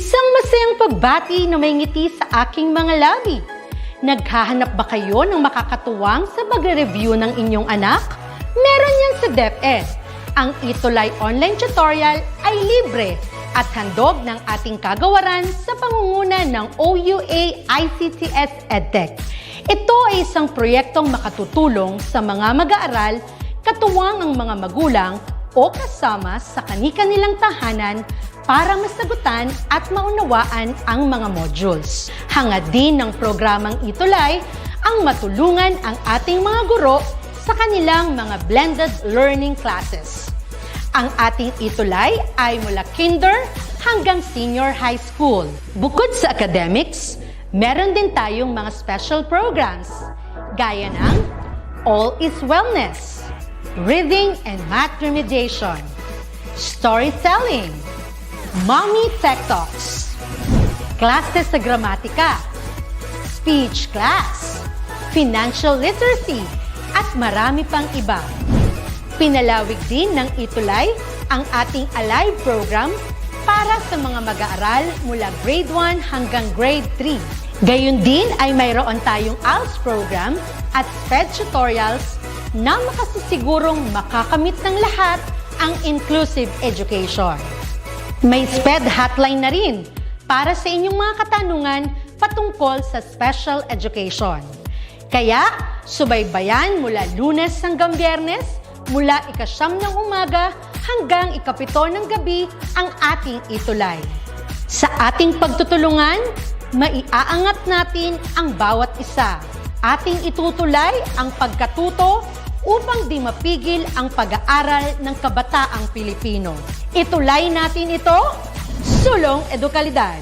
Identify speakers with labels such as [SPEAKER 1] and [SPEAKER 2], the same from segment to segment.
[SPEAKER 1] Isang masayang pagbati na may ngiti sa aking mga labi. Naghahanap ba kayo ng makakatuwang sa pagre-review ng inyong anak? Meron yan sa DepEd. Ang ETUlay online tutorial ay libre at handog ng ating kagawaran sa pangunguna ng OUA ICTS EdTech. Ito ay isang proyektong makatutulong sa mga mag-aaral, katuwang ang mga magulang o kasama sa kani-kanilang tahanan para masagutan at maunawaan ang mga modules. Hangad din ng programang ETUlay ang matulungan ang ating mga guro sa kanilang mga blended learning classes. Ang ating ETUlay ay mula kinder hanggang senior high school. Bukod sa academics, meron din tayong mga special programs gaya ng All is Wellness, Reading and Math Remediation, Storytelling, Mommy Tech Talks, Classes sa Gramatika, Speech Class, Financial Literacy, at marami pang iba. Pinalawig din ng ETUlay ang ating Alive program para sa mga mag-aaral mula grade 1 hanggang grade 3. Gayun din ay mayroon tayong ALS program at SPED tutorials na makasisigurong makakamit ng lahat ang inclusive education. May SPED hotline na rin para sa inyong mga katanungan patungkol sa special education. Kaya, subaybayan mula Lunes hanggang Biyernes, mula 9:00 ng umaga hanggang 7:00 ng gabi ang ating ETUlay. Sa ating pagtutulungan, maiaangat natin ang bawat isa. Ating itutulay ang pagkatuto upang di mapigil ang pag-aaral ng kabataang Pilipino. Itulay natin ito, sulong edukalidad.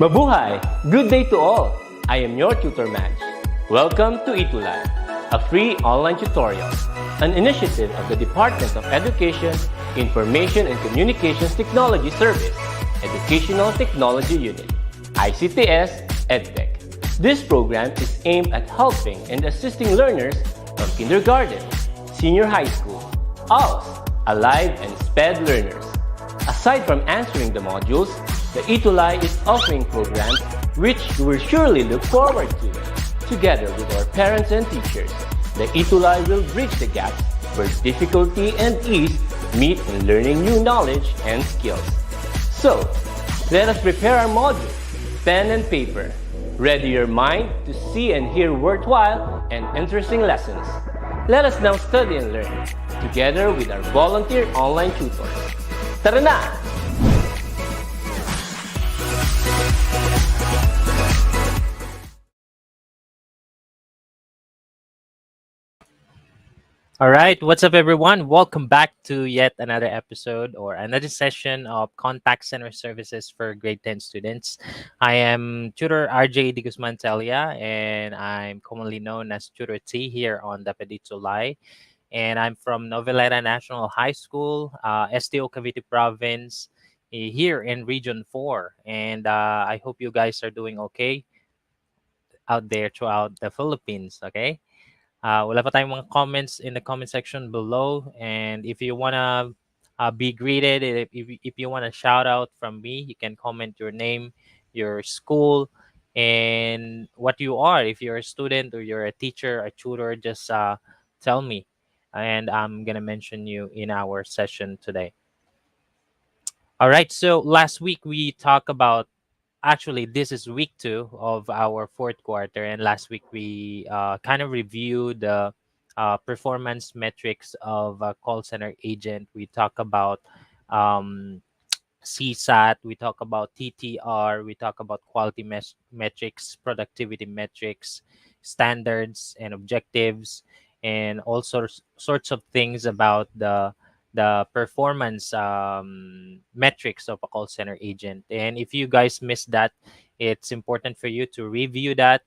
[SPEAKER 2] Mabuhay! Good day to all! I am your tutor Madge. Welcome to ETUlay, a free online tutorial, an initiative of the Department of Education, Information and Communications Technology Service, Educational Technology Unit, ICTS EdTech. This program is aimed at helping and assisting learners from kindergarten, senior high school, ALS, Alive, and SPED learners. Aside from answering the modules, the ETUlay is offering programs which you will surely look forward to. Together with our parents and teachers, the ETUlay will bridge the gaps where difficulty and ease meet in learning new knowledge and skills. So, let us prepare our modules, pen and paper. Ready your mind to see and hear worthwhile and interesting lessons. Let us now study and learn, together with our volunteer online tutors. Tara na!
[SPEAKER 3] All right, what's up, everyone? Welcome back to yet another episode or another session of Contact Center Services for Grade 10 students. I am Tutor RJ De Guzman Telia, and I'm commonly known as Tutor T here on DepEd EducationalTech. And I'm from Noveleta National High School, STO Cavite Province, here in Region 4. And I hope you guys are doing okay out there throughout the Philippines, okay? Wala pa tayong mga comments in the comment section below. And if you want to be greeted, if you want a shout out from me, you can comment your name, your school, and what you are. If you're a student or you're a teacher, a tutor, just tell me. And I'm going to mention you in our session today. All right. So last week we talked about, actually, this is week 2 of our 4th quarter. And last week we kind of reviewed the performance metrics of a call center agent. We talk about CSAT, we talk about TTR, we talk about quality metrics, productivity metrics, standards and objectives, and all sorts of things about the performance metrics of a call center agent. And if you guys missed that, it's important for you to review that,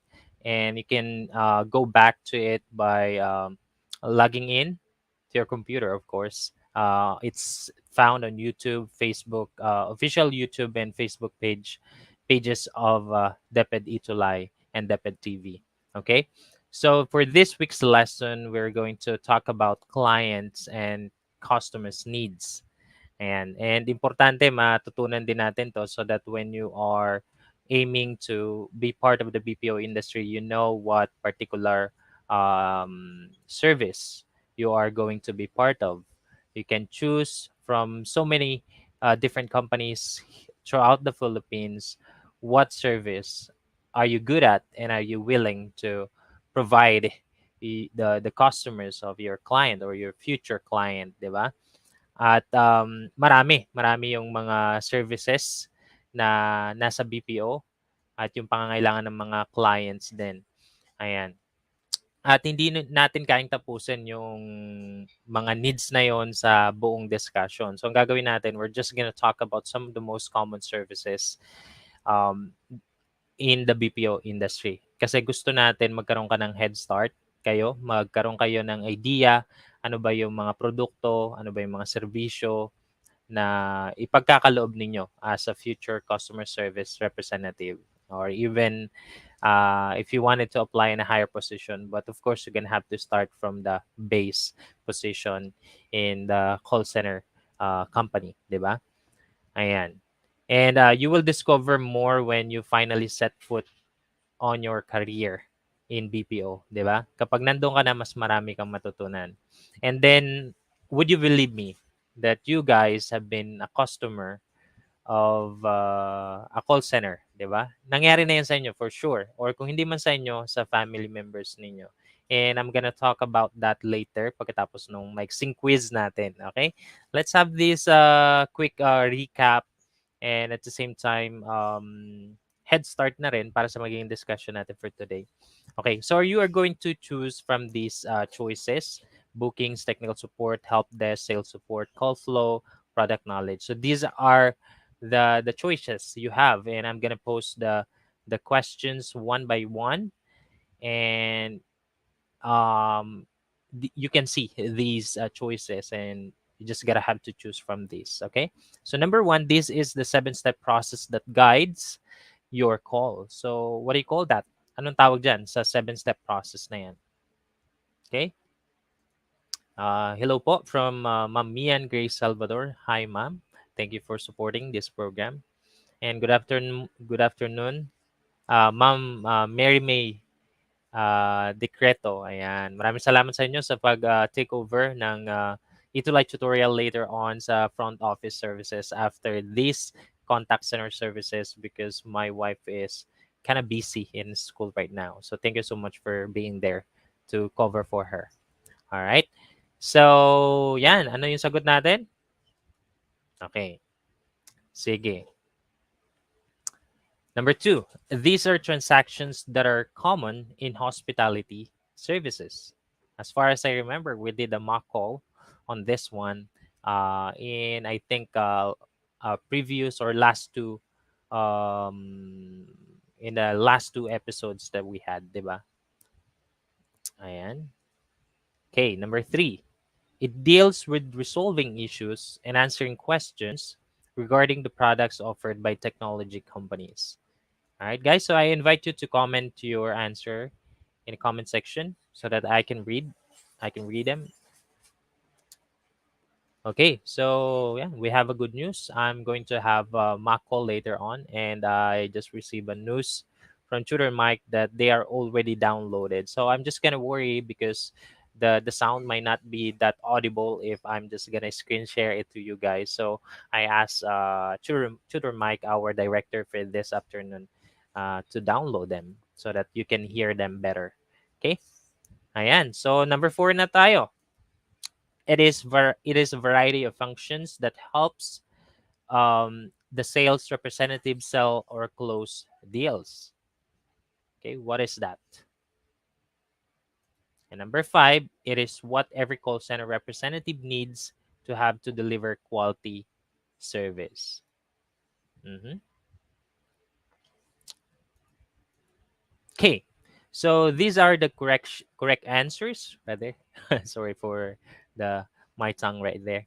[SPEAKER 3] and you can go back to it by logging in to your computer, of course. It's found on YouTube, Facebook, official YouTube and Facebook pages of DepEd EducationalTech and DepEd TV. Okay. So for this week's lesson, we're going to talk about clients and customers' needs. And importante matutunan din natin to so that when you are aiming to be part of the BPO industry, you know what particular service you are going to be part of. You can choose from so many different companies throughout the Philippines. What service are you good at, and are you willing to provide the customers of your client or your future client, di ba? At marami yung mga services na nasa BPO at yung pangangailangan ng mga clients din. Ayan. At hindi natin kayang tapusin yung mga needs na yon sa buong discussion. So ang gagawin natin, we're just gonna talk about some of the most common services um, in the BPO industry. Kasi gusto natin magkaroon ka ng head start magkaroon kayo ng idea, ano ba yung mga produkto, ano ba yung mga serbisyo na ipagkakaloob ninyo as a future customer service representative, or even if you wanted to apply in a higher position. But of course, you're gonna have to start from the base position in the call center company, di ba? Ayan. And you will discover more when you finally set foot on your career in BPO, di ba? Kapag nandun ka na, mas marami kang matutunan. And then, would you believe me that you guys have been a customer of a call center, di ba? Nangyari na yan sa inyo for sure. Or kung hindi man sa inyo, sa family members ninyo. And I'm gonna talk about that later pagkatapos nung mixing quiz natin, okay? Let's have this quick recap, and at the same time, head start na rin para sa magiging discussion natin for today. Okay, so you are going to choose from these choices: bookings, technical support, help desk, sales support, call flow, product knowledge. So these are the choices you have, and I'm gonna post the questions one by one, and you can see these choices, and you just gotta have to choose from these. Okay, so number one, this is the 7-step process that guides your call. So what do you call that? Anong tawag dyan sa 7-step process na yan? Okay. Hello po from Ma'am Mian Grace Salvador. Hi, ma'am. Thank you for supporting this program. And good afternoon. Good afternoon, Ma'am Mary May Decreto. Ayan. Maraming salamat sa inyo sa pag-take over ng ETUlay tutorial later on sa front office services after this contact center services, because my wife is kind of busy in school right now. So thank you so much for being there to cover for her. All right. So, yan. Ano yung sagot natin? Okay. Sige. Number two, these are transactions that are common in hospitality services. As far as I remember, we did a mock call on this one in, I think, previous or last two, in the last two episodes that we had, diba? Ayan. Okay, number three, it deals with resolving issues and answering questions regarding the products offered by technology companies. All right, guys. So I invite you to comment your answer in the comment section so that I can read. I can read them. Okay, so yeah, we have a good news. I'm going to have a mock call later on, and I just received a news from Tutor Mike that they are already downloaded. So I'm just gonna worry because the sound might not be that audible if I'm just gonna screen share it to you guys. So I asked Tutor Mike, our director for this afternoon, to download them so that you can hear them better. Okay, ayan. So number 4 na tayo. It is a variety of functions that helps the sales representative sell or close deals. Okay, what is that? And number 5, it is what every call center representative needs to have to deliver quality service. Okay, so these are the correct answers. Rather, sorry for the my tongue right there.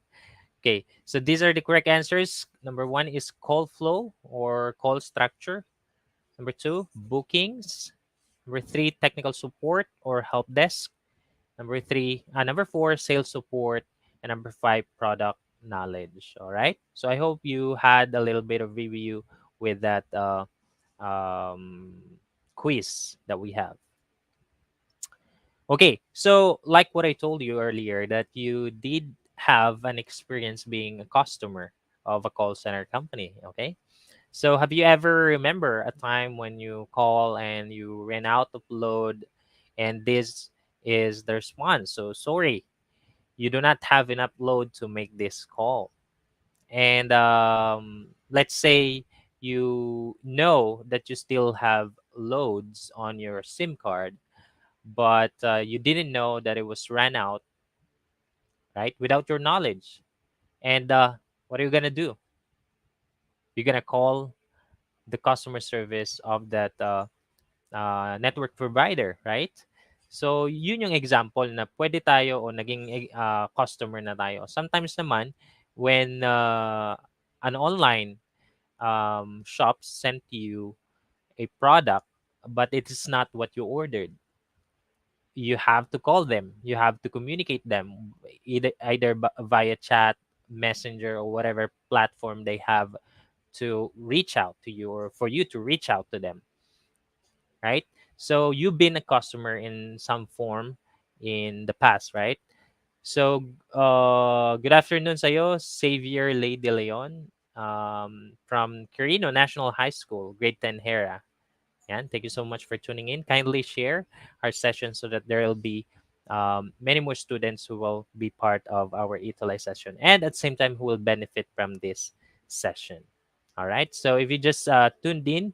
[SPEAKER 3] Okay, so these are the correct answers. Number 1 is call flow or call structure. Number 2, bookings. Number three, technical support or help desk. Number four, sales support, and number five, product knowledge. All right. So I hope you had a little bit of review with that um, quiz that we have. Okay. So like what I told you earlier, that you did have an experience being a customer of a call center company. Okay. So have you ever remember a time when you call and you ran out of load, and this is the response? So sorry, you do not have enough load to make this call. And let's say you know that you still have loads on your SIM card, but you didn't know that it was ran out, right? Without your knowledge. And what are you gonna do? You're gonna call the customer service of that network provider, right? So, yun yung example na pwede tayo o naging customer na tayo. Sometimes naman, when an online shop sent you a product, but it is not what you ordered, you have to call them. You have to communicate them either via chat, messenger, or whatever platform they have to reach out to you or for you to reach out to them, right? So you've been a customer in some form in the past, right? So good afternoon sa'yo, Xavier Lay De Leon, from Quirino National High School, grade 10 Hera. And thank you so much for tuning in. Kindly share our session so that there will be many more students who will be part of our ETUlay session and at the same time who will benefit from this session. All right. So if you just tuned in,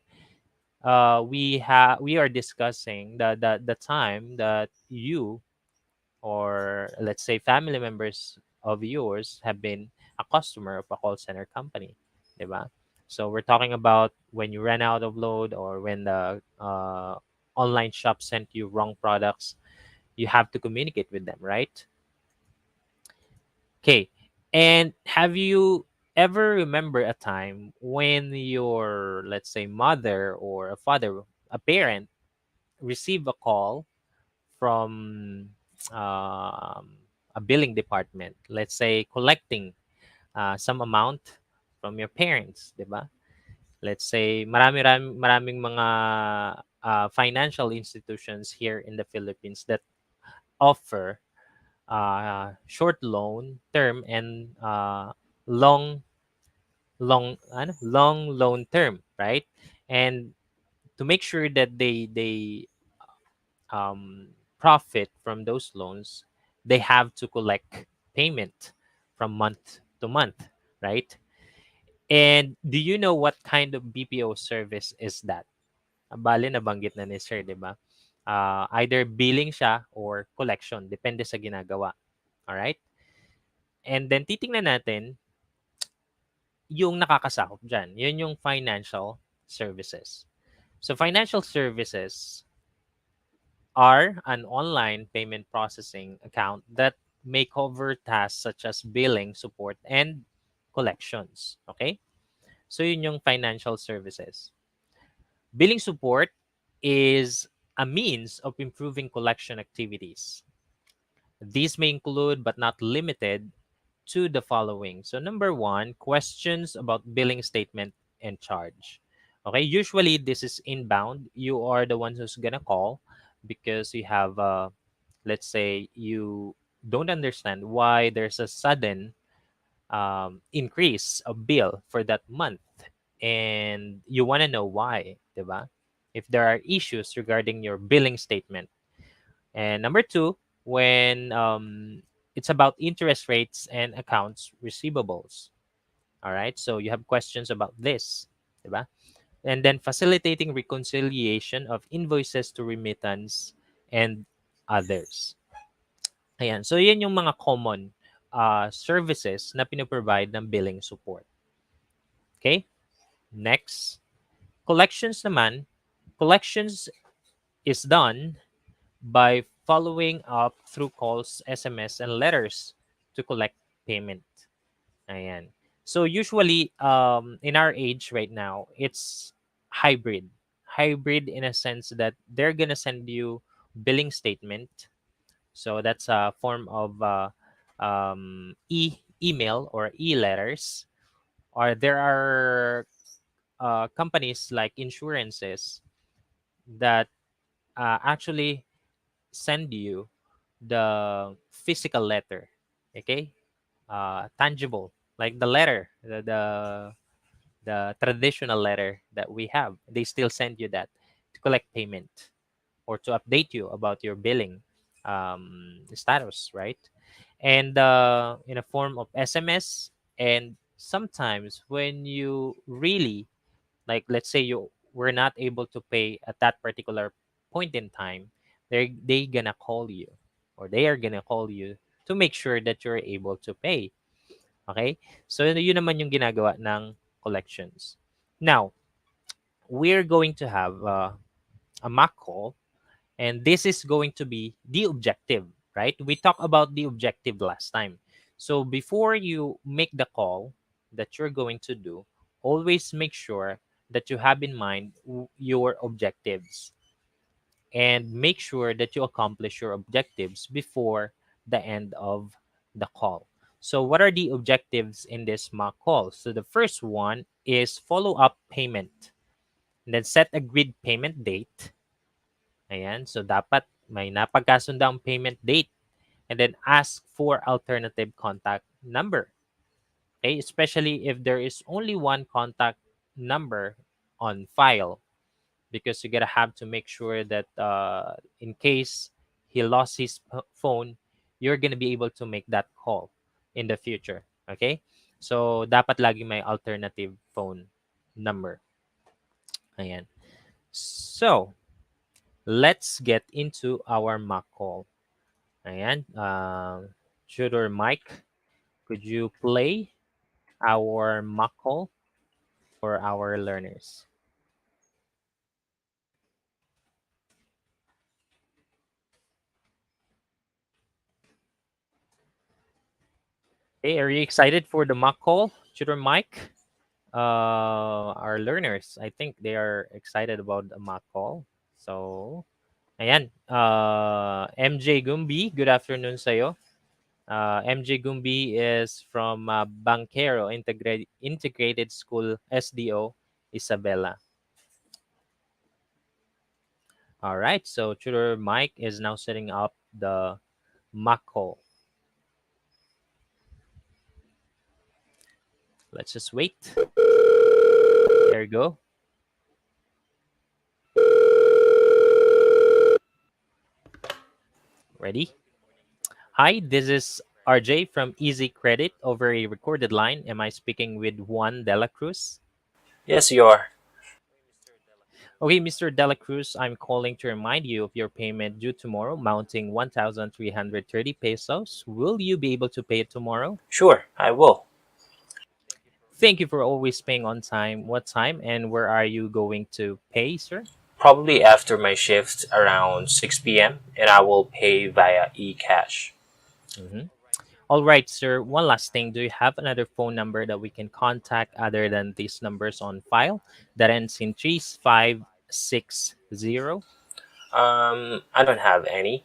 [SPEAKER 3] we are discussing the time that you, or let's say family members of yours, have been a customer of a call center company, diba? So we're talking about when you ran out of load or when the online shop sent you wrong products, you have to communicate with them, right? Okay. And have you ever remember a time when your, let's say, mother or a father, a parent, receive a call from a billing department, let's say collecting some amount from your parents, di ba? Let's say maraming mga financial institutions here in the Philippines that offer short loan term and long long loan term, right? And to make sure that they profit from those loans, they have to collect payment from month to month, right? And do you know what kind of BPO service is that? Bale, nabanggit na ni Sir, di ba? Either billing siya or collection. Depende sa ginagawa. Alright? And then, titingnan natin yung nakakasakop dyan. Yun yung financial services. So, financial services are an online payment processing account that may cover tasks such as billing, support, and collections. Okay? So yun yung financial services. Billing support is a means of improving collection activities. These may include but not limited to the following. So number one, questions about billing statement and charge. Okay, usually this is inbound. You are the one who's gonna call because you have let's say you don't understand why there's a sudden increase of bill for that month, and you want to know why, diba? If there are issues regarding your billing statement. And number two, when it's about interest rates and accounts receivables. All right, so you have questions about this, diba? And then facilitating reconciliation of invoices to remittance and others. Ayan. So, yan yung mga common services na pinoprovide ng billing support. Okay? Next. Collections naman. Collections is done by following up through calls, SMS, and letters to collect payment. Ayan. So, usually, in our age right now, it's hybrid. hybrid in a sense that they're gonna send you billing statement. So that's a form of email or e-letters. Or there are companies like insurances that actually send you the physical letter, okay, tangible, like the letter, the traditional letter that we have. They still send you that to collect payment or to update you about your billing status, right? And in a form of SMS. And sometimes when you really, like, let's say you were not able to pay at that particular point in time, they gonna call you, or they are gonna call you to make sure that you're able to pay. Okay, so yun naman yung ginagawa ng collections. Now we're going to have a mock call, and this is going to be the objective, right? We talked about the objective last time. So before you make the call that you're going to do, always make sure that you have in mind your objectives, and make sure that you accomplish your objectives before the end of the call. So what are the objectives in this mock call? So the first one is follow up payment, and then set agreed payment date. Ayan. So dapat may napagkasundang payment date, and then ask for alternative contact number. Okay, especially if there is only one contact number on file, because you gotta have to make sure that in case he lost his phone, you're gonna be able to make that call in the future. Okay, so dapat lagi may alternative phone number. Ayan. So let's get into our mock call. Ayan. Tutor Mike, could you play our mock call for our learners? Hey, are you excited for the mock call, Tutor Mike? Our learners, I think they are excited about the mock call. So, ayan. MJ Gumbi, good afternoon sa'yo. MJ Gumbi is from Banquero Integrated School, SDO, Isabela. All right, so Tutor Mike is now setting up the mock call. Let's just wait. There you go. Ready? Hi, this is RJ from Easy Credit over a recorded line. Am I speaking with Juan Dela Cruz?
[SPEAKER 2] Yes, you are.
[SPEAKER 3] Okay, Mr. Dela Cruz, I'm calling to remind you of your payment due tomorrow, mounting 1,330 pesos. Will you be able to pay it tomorrow?
[SPEAKER 2] Sure, I will.
[SPEAKER 3] Thank you for always paying on time. What time and where are you going to pay, sir?
[SPEAKER 2] Probably after my shift around 6 p.m., and I will pay via e-cash.
[SPEAKER 3] Mm-hmm. All right, sir. One last thing. Do you have another phone number that we can contact other than these numbers on file that ends in 3560?
[SPEAKER 2] I don't have any.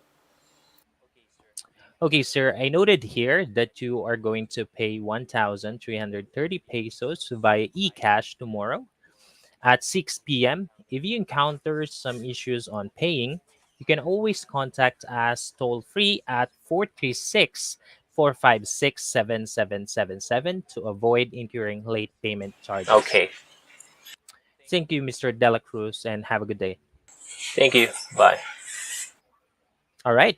[SPEAKER 3] Okay, sir. I noted here that you are going to pay 1,330 pesos via eCash tomorrow at 6 p.m. If you encounter some issues on paying, you can always contact us toll free at 436-456-7777 to avoid incurring late payment charges.
[SPEAKER 2] Okay.
[SPEAKER 3] Thank you, Mr. Dela Cruz, and have a good day.
[SPEAKER 2] Thank you. Bye.
[SPEAKER 3] All right.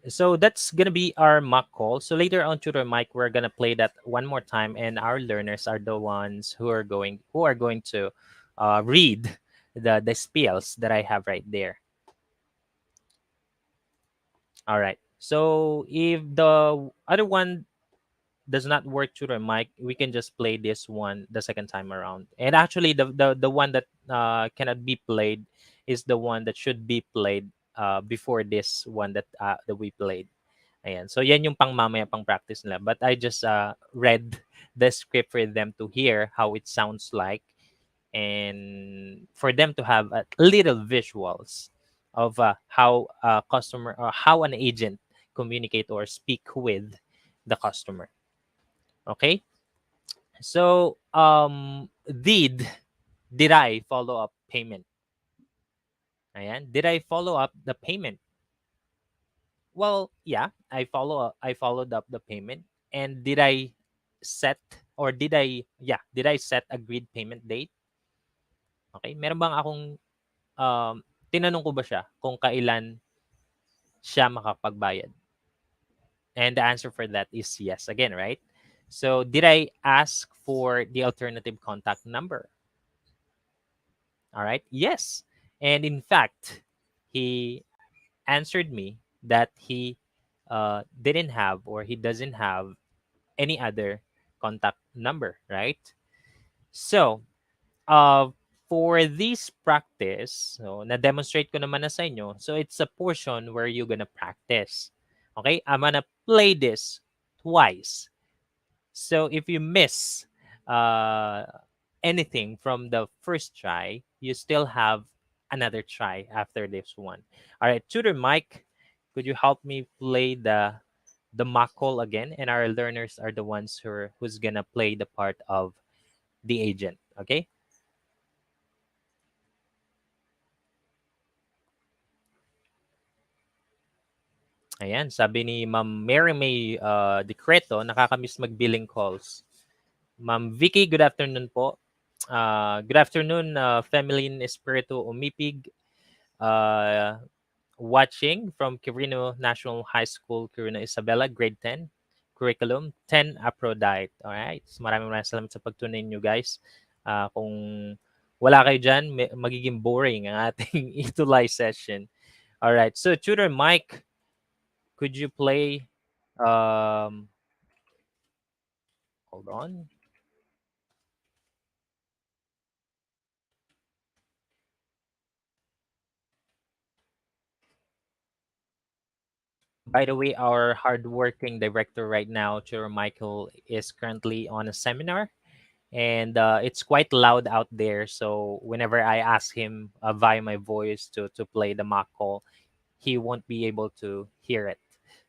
[SPEAKER 3] So that's gonna be our mock call. So later on, Tutor Mike, we're gonna play that one more time, and our learners are the ones who are going to read the spells that I have right there. All right. So if the other one does not work, Tutor Mike, we can just play this one the second time around. And actually, the one that cannot be played is the one that should be played before this one that we played. Ayan. So yan yung pang mamaya pang practice nila. But I just read the script for them to hear how it sounds like. and for them to have a little visuals of how a customer or how an agent communicate or speak with the customer. Okay, so did I follow up payment? Ayan, did I follow up the payment? Well, yeah, I followed up the payment. And did I set or did I set agreed payment date? Okay, meron bang akong tinanong ko ba siya kung kailan siya makapagbayad? And the answer for that is yes again, right? So, did I ask for the alternative contact number? All right. Yes. And in fact, he answered me that he didn't have or he doesn't have any other contact number, right? So, uh, for this practice, so na-demonstrate ko naman na sa inyo. So, it's a portion where you're gonna practice. Okay? I'm gonna play this twice. So, if you miss uh, anything from the first try, you still have another try after this one. All right, tutor Mike, could you help me play the mock call again? And our learners are the ones who's gonna play the part of the agent. Okay. Ayan, sabi ni Ma'am Mary May Decreto, nakakamiss mag-billing calls. Ma'am Vicky, good afternoon po. Good afternoon, Femeline Espiritu Umipig. Uh, Watching from Quirino National High School, Quirino Isabela, grade 10. Curriculum, 10 Aphrodite. Alright, so maraming maraming salamat sa pagtunay nyo guys. Kung wala kayo dyan, magiging boring ang ating ETUlay session. Alright, so Tutor Mike, could you play, um, hold on. By the way, our hardworking director right now, Tutor Michael, is currently on a seminar and it's quite loud out there. So whenever I ask him via my voice to play the mock call, he won't be able to hear it.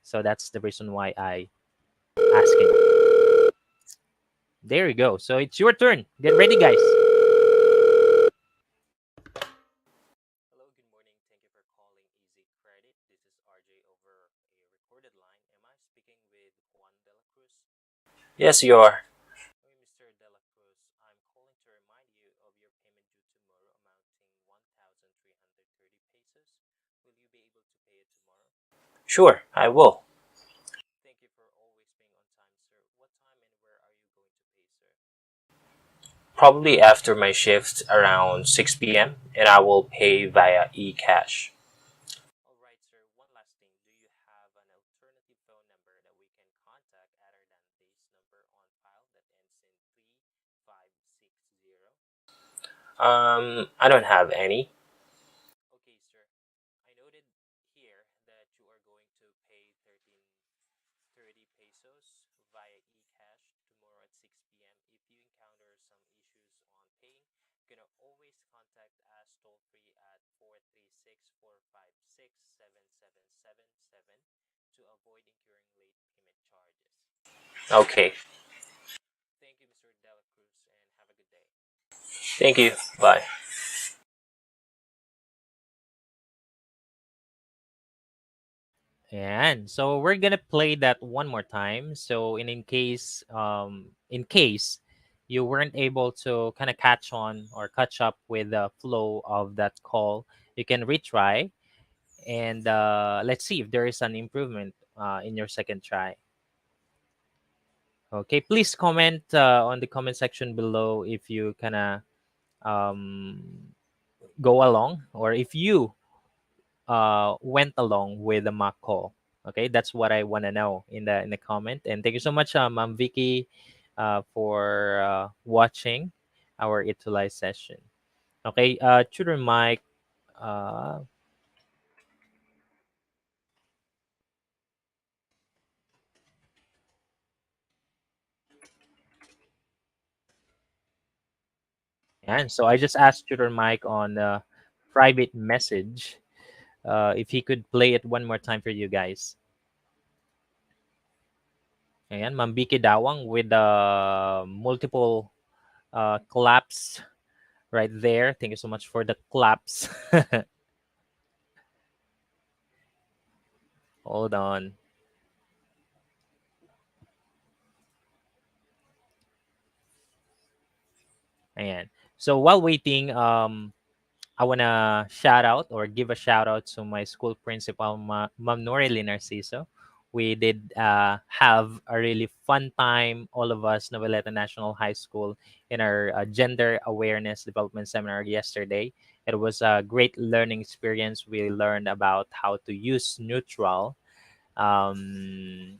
[SPEAKER 3] So that's the reason why I ask him. There you go. So it's your turn. Get ready, guys. Hello, good morning. Thank you for calling Easy Credit. This is RJ over a recorded line. Am I speaking with Juan de la Cruz?
[SPEAKER 2] Yes, you are.
[SPEAKER 3] Hey, Mr. De La Cruz, I'm calling to remind you of your payment due tomorrow amounting 1,330 pesos. Will you be able to pay it tomorrow?
[SPEAKER 2] Sure, I will.
[SPEAKER 3] Thank you for always being on time, sir. What time and where are you going to pay, sir?
[SPEAKER 2] Probably after my shift around 6 p.m., and I will pay via e-cash.
[SPEAKER 3] All right, sir. One last thing. Do you have an alternative phone number that we can contact other than this number on file that ends in 3560?
[SPEAKER 2] I don't have any.
[SPEAKER 3] Okay, sir. I noted here that you are going to pay 1330 pesos via e-cash tomorrow at 6 p.m. If you encounter some issues on paying, you can always contact us toll free at 436-456-7777 to avoid incurring late payment charges.
[SPEAKER 2] Okay,
[SPEAKER 3] Thank you, Mr. Dela Cruz, and have a good day.
[SPEAKER 2] thank you. Bye.
[SPEAKER 3] And so we're gonna play that one more time. So in case you weren't able to kind of catch on or catch up with the flow of that call, you can retry and let's see if there is an improvement in your second try. Okay, please comment on the comment section below if you kind of um, go along or if you went along with the mock call. Okay, that's what I want to know in the comment. And thank you so much, Ma'am Vicky, for watching our ETUlay session. Okay, Tutor Mike. Uh, And so I just asked Tutor Mike on the private message if he could play it one more time for you guys. Ayan, Mambiki Dawang with multiple claps right there. Thank you so much for the claps. Hold on. Ayan. So while waiting, I want to shout out or give a shout out to my school principal, Ma'am Norely Narciso. We did have a really fun time, all of us, Noveleta National High School, in our gender awareness development seminar yesterday. It was a great learning experience. We learned about how to use neutral um,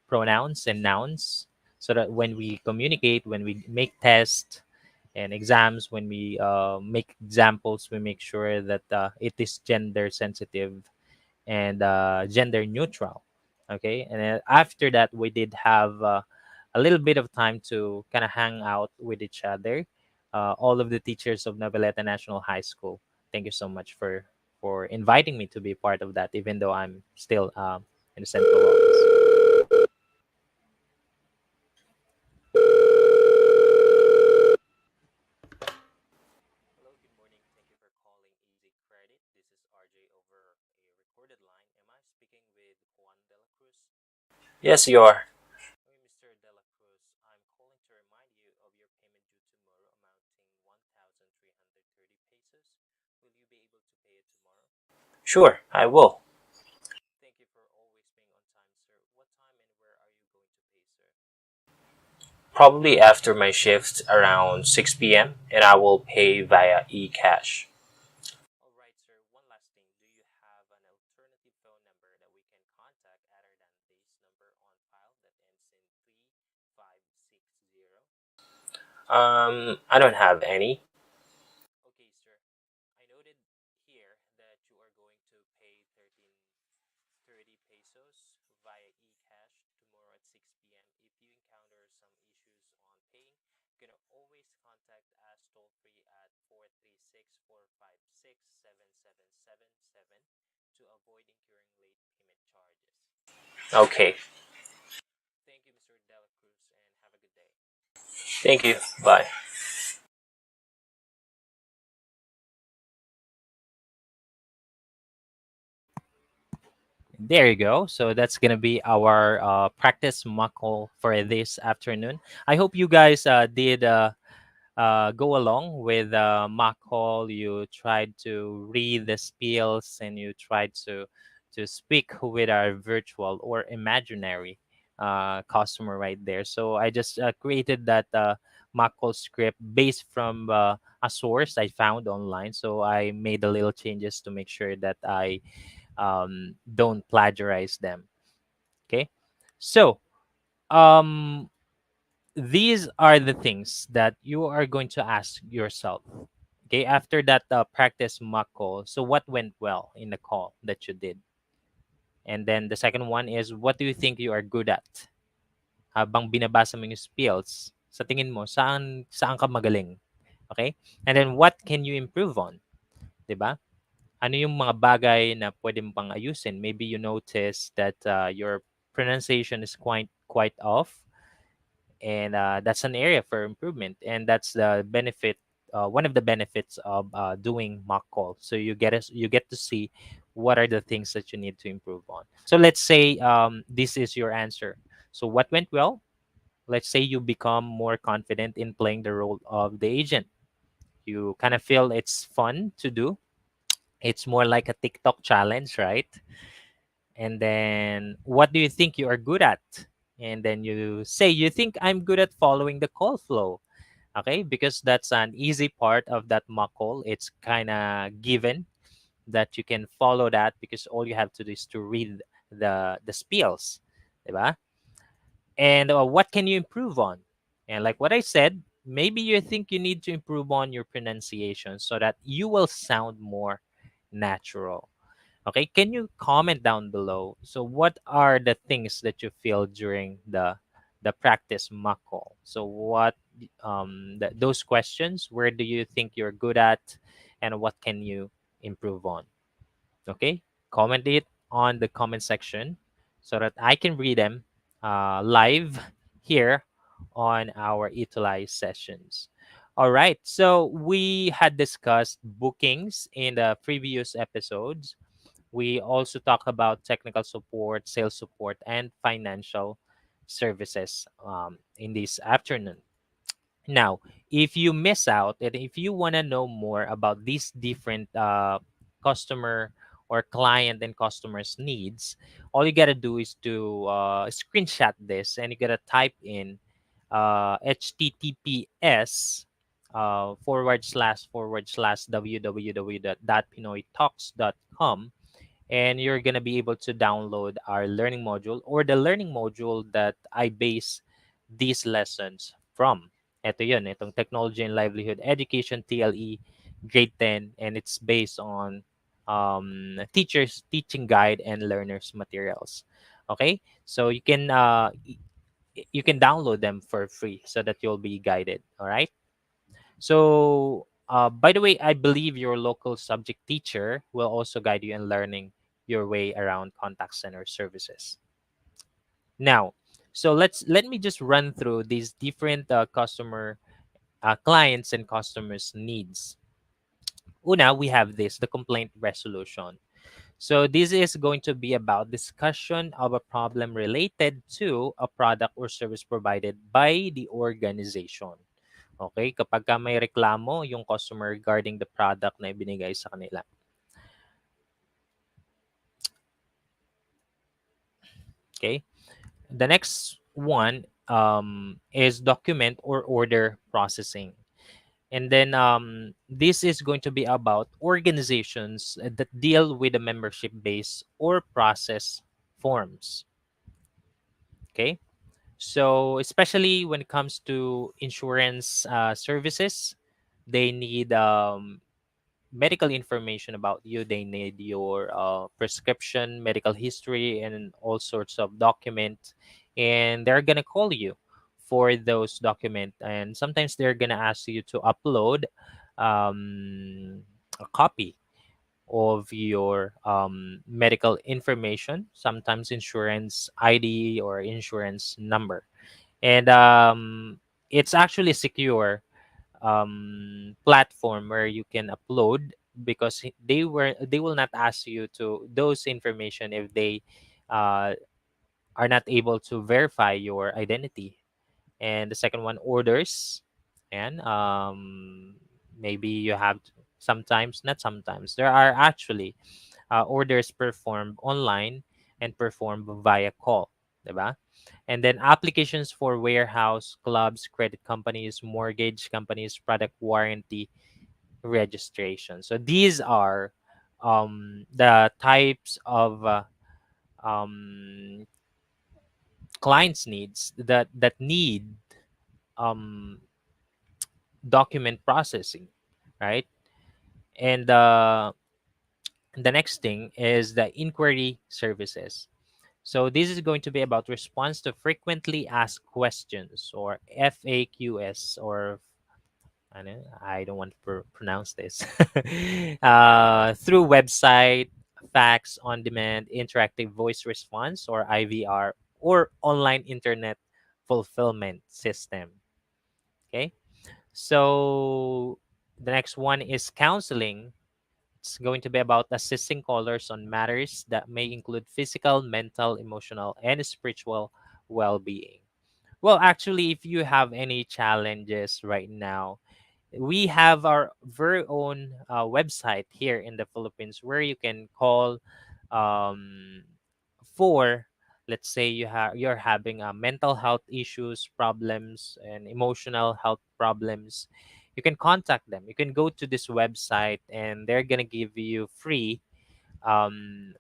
[SPEAKER 3] pronouns and nouns so that when we communicate, when we make tests, and exams, when we make examples, we make sure that it is gender sensitive and gender neutral. Okay, and then after that we did have a little bit of time to kind of hang out with each other, all of the teachers of Noveleta National High School. Thank you so much for inviting me to be part of that, even though I'm still in the central office. Hello, good morning. Thank you for calling Easy Credit. This is RJ over a recorded line. Am I speaking with Juan de la Cruz?
[SPEAKER 2] Yes, you are.
[SPEAKER 3] Okay, Mr. de la Cruz, I'm calling to remind you of your payment due tomorrow amounting 1,330 pesos. Will you be able to pay it tomorrow?
[SPEAKER 2] Sure, I will.
[SPEAKER 3] Thank you for always being on time, sir. What time and where are you going to pay, sir?
[SPEAKER 2] Probably after my shift around 6 p.m., and I will pay via e-cash.
[SPEAKER 3] All right, sir. One last thing. Do you have an alternative phone number that we can contact other than this number on file that ends in 3560?
[SPEAKER 2] I don't have any.
[SPEAKER 3] Okay, sir. I noted here that you are going to pay 1330 pesos via e-cash tomorrow at 6 p.m. If you encounter some issues on paying, you can always contact us toll free at 436-456-7777 to avoid incurring late payment charges.
[SPEAKER 2] Okay,
[SPEAKER 3] Thank you, Mr. Dela Cruz, and have a good day.
[SPEAKER 2] thank you. Bye.
[SPEAKER 3] There you go. So that's gonna be our practice mock call for this afternoon. I hope you guys did go along with mock call. You tried to read the spells and you tried to speak with our virtual or imaginary customer right there. So I just created that mock call script based from a source I found online. So I made a little changes to make sure that I don't plagiarize them. Okay, so um, these are the things that you are going to ask yourself. Okay, after that practice mock call, so what went well in the call that you did? And then the second one is, what do you think you are good at? Habang binabasa mo yung spells, sa tingin mo, saan ka magaling? Okay? And then what can you improve on? 'Di ba? Ano yung mga bagay na pwede mo pang ayusin? Maybe you notice that your pronunciation is quite off, and that's an area for improvement, and that's the benefit, one of the benefits of doing mock call. So you get to see what are the things that you need to improve on. So let's say this is your answer. So what went well? Let's say you become more confident in playing the role of the agent. You kind of feel it's fun to do. It's more like a TikTok challenge, right? And then what do you think you are good at? And then you say you think I'm good at following the call flow. Okay, because that's an easy part of that mock call. It's kind of given that you can follow that because all you have to do is to read the spells, diba? And what can you improve on? And like what I said, maybe you think you need to improve on your pronunciation so that you will sound more natural. Okay, can you comment down below? So, what are the things that you feel during the practice mock call. So what those questions, where do you think you're good at, and what can you improve on? Okay, comment it on the comment section so that I can read them live here on our ETUlay sessions. All right, so we had discussed bookings in the previous episodes. We also talk about technical support, sales support, and financial services in this afternoon. Now, if you miss out and if you want to know more about these different customer or client and customers' needs, all you got to do is to screenshot this and you got to type in HTTPS // www.pinoytalks.com, and you're going to be able to download our learning module or the learning module that I base these lessons from. Ito yun, itong Technology and Livelihood Education TLE Grade 10, and it's based on teachers teaching guide and learners materials. Okay, so you can download them for free so that you'll be guided. All right. So, by the way, I believe your local subject teacher will also guide you in learning your way around contact center services. Now, so let me just run through these different customer clients and customers' needs. Una, we have this the complaint resolution. So this is going to be about discussion of a problem related to a product or service provided by the organization. Okay, kapag ka may reklamo yung customer regarding the product na ibinigay sa kanila. Okay, the next one is document or order processing. And then this is going to be about organizations that deal with the membership base or process forms. Okay, so especially when it comes to insurance services, they need medical information about you. They need your prescription, medical history, and all sorts of documents. And they're gonna call you for those documents. And sometimes they're gonna ask you to upload a copy of your medical information, sometimes insurance ID or insurance number. And it's actually secure platform where you can upload, because they will not ask you to those information if they uh, are not able to verify your identity. And the second one, orders. And maybe you have sometimes, not sometimes, there are actually orders performed online and performed via call, diba? And then applications for warehouse, clubs, credit companies, mortgage companies, product warranty registration. So these are the types of um, clients needs that need um, document processing, right? And the next thing is the inquiry services. So this is going to be about response to frequently asked questions, or FAQs, or I don't want to pronounce this. Through website, fax on demand, interactive voice response, or IVR, or online internet fulfillment system. Okay. So the next one is counseling. It's going to be about assisting callers on matters that may include physical, mental, emotional, and spiritual well being. Well, actually, if you have any challenges right now, we have our very own website here in the Philippines where you can call um, for, let's say you're having mental health issues, problems, and emotional health problems. You can contact them. You can go to this website and they're gonna give you free um,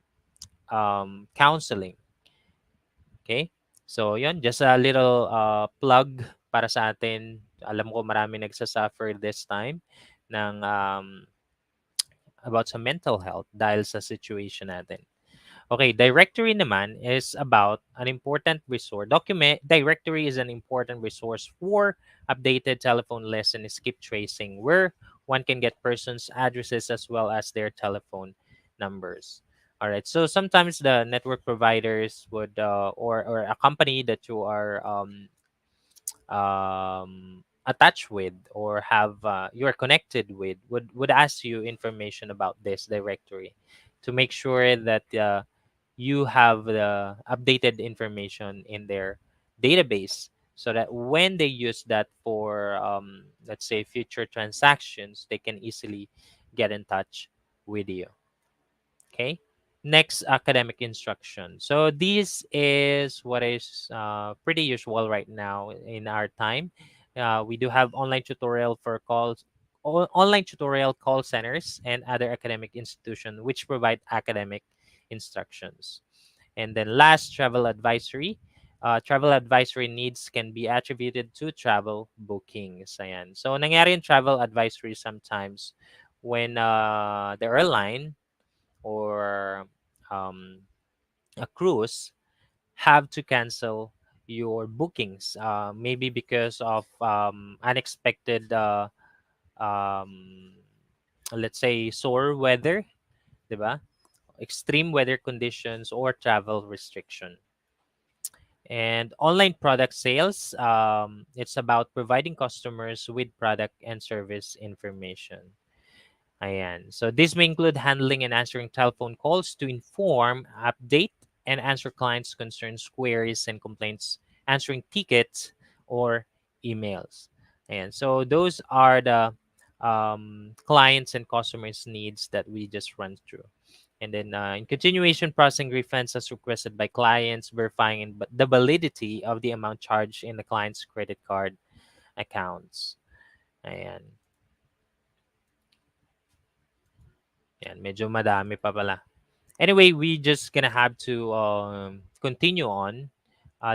[SPEAKER 3] counseling. Okay? So, yun, just a little plug para sa atin. Alam ko marami nagsasuffer this time ng about sa mental health dahil sa situation natin. Okay, directory naman is about an important resource. Document directory is an important resource for updated telephone lists and skip tracing, where one can get persons' addresses as well as their telephone numbers. All right. So sometimes the network providers would, or a company that you are attached with or have you are connected with would ask you information about this directory to make sure that you have the updated information in their database so that when they use that for let's say future transactions, they can easily get in touch with you. Okay. Next, academic instruction. So this is what is pretty usual right now in our time. We do have online tutorial for calls, online tutorial call centers and other academic institutions which provide academic instructions. And then last, travel advisory. Travel advisory needs can be attributed to travel bookings. Ayan. So nangyari yung travel advisory sometimes when the airline or um, a cruise have to cancel your bookings, maybe because of unexpected, um, let's say, sore weather, diba? Extreme weather conditions or travel restriction. And online product sales, it's about providing customers with product and service information. Ayan. So this may include handling and answering telephone calls to inform, update, and answer clients' concerns, queries, and complaints, answering tickets or emails. And so those are the clients and customers' needs that we just run through. And then in continuation, processing refunds as requested by clients, verifying the validity of the amount charged in the client's credit card accounts. Ayan. Yan, medyo madami pa pala. Anyway, we just gonna have to continue on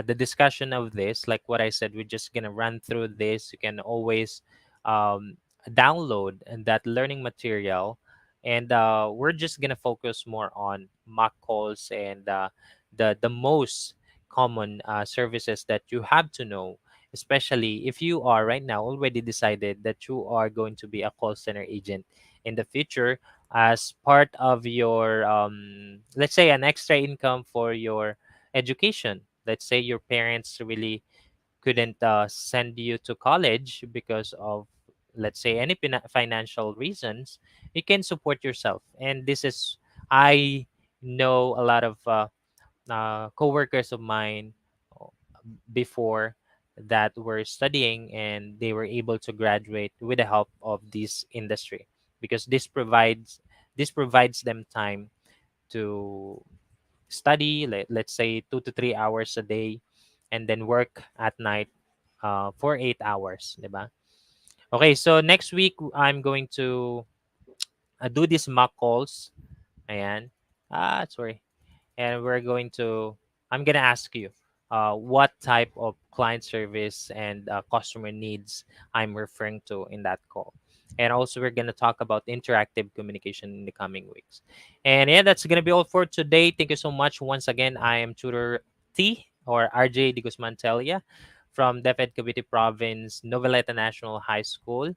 [SPEAKER 3] the discussion of this. Like what I said, we're just gonna run through this. You can always um, download and that learning material, and we're just gonna focus more on mock calls and the most common services that you have to know, especially if you are right now already decided that you are going to be a call center agent in the future as part of your let's say an extra income for your education. Let's say your parents really couldn't send you to college because of, let's say, any financial reasons. You can support yourself, and this is, I know a lot of co-workers of mine uh, before that were studying and they were able to graduate with the help of this industry because this provides them time to study, let's say 2 to 3 hours a day, and then work at night for 8 hours, diba? Okay, so next week I'm going to do these mock calls. Ayan. Sorry. And we're going to, I'm going to ask you what type of client service and customer needs I'm referring to in that call. And also, we're going to talk about interactive communication in the coming weeks. And yeah, that's going to be all for today. Thank you so much. Once again, I am Tutor T or RJ de Guzman Telia from DepEd Cavite Province, Noveleta National High School,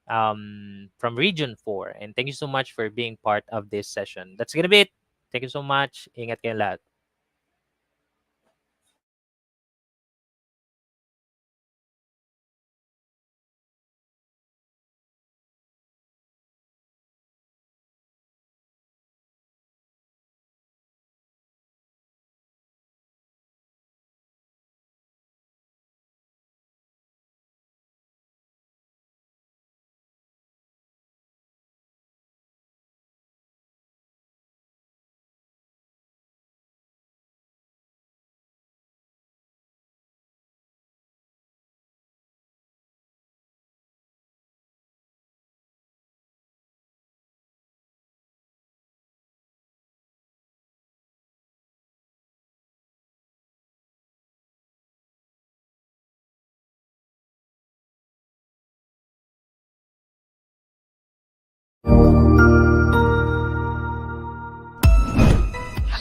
[SPEAKER 3] from Region 4. And thank you so much for being part of this session. That's going to be it. Thank you so much. Ingat kayo lahat.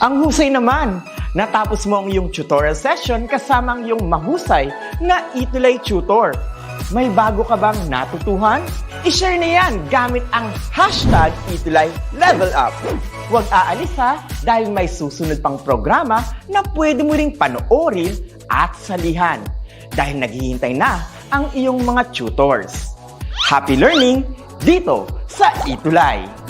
[SPEAKER 4] Ang husay naman! Natapos mo ang iyong tutorial session kasama ang iyong mahusay na ETUlay tutor. May bago ka bang natutuhan? I-share na yan gamit ang hashtag ETUlay Level Up. Huwag aalis ha, dahil may susunod pang programa na pwede mo ring panoorin at salihan. Dahil naghihintay na ang iyong mga tutors. Happy learning dito sa ETUlay!